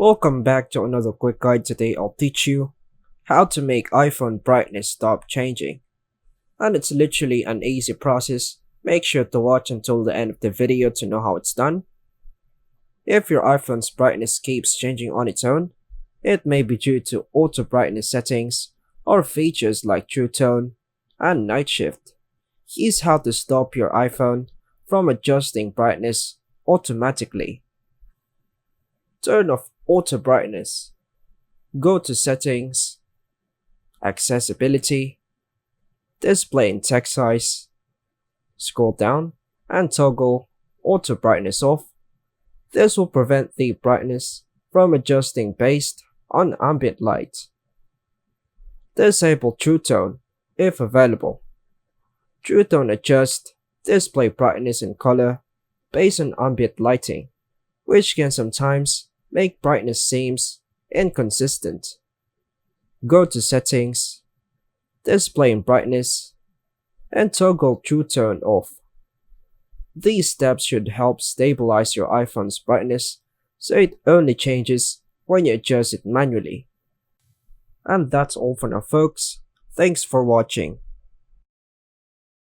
Welcome back to another quick guide. Today I'll teach you how to make iPhone brightness stop changing. And it's literally an easy process. Make sure to watch until the end of the video to know how it's done. If your iPhone's brightness keeps changing on its own, it may be due to auto brightness settings or features like True Tone and Night Shift. Here's how to stop your iPhone from adjusting brightness automatically. Turn off auto brightness. Go to Settings, Accessibility, Display and Text Size. Scroll down and toggle auto brightness off. This will prevent the brightness from adjusting based on ambient light. Disable True Tone if available. True Tone adjusts display brightness and color based on ambient lighting, which can sometimes make brightness seems inconsistent. Go to Settings, Display and Brightness, and toggle True Tone off. These steps should help stabilize your iPhone's brightness so it only changes when you adjust it manually. And that's all for now, folks. Thanks for watching.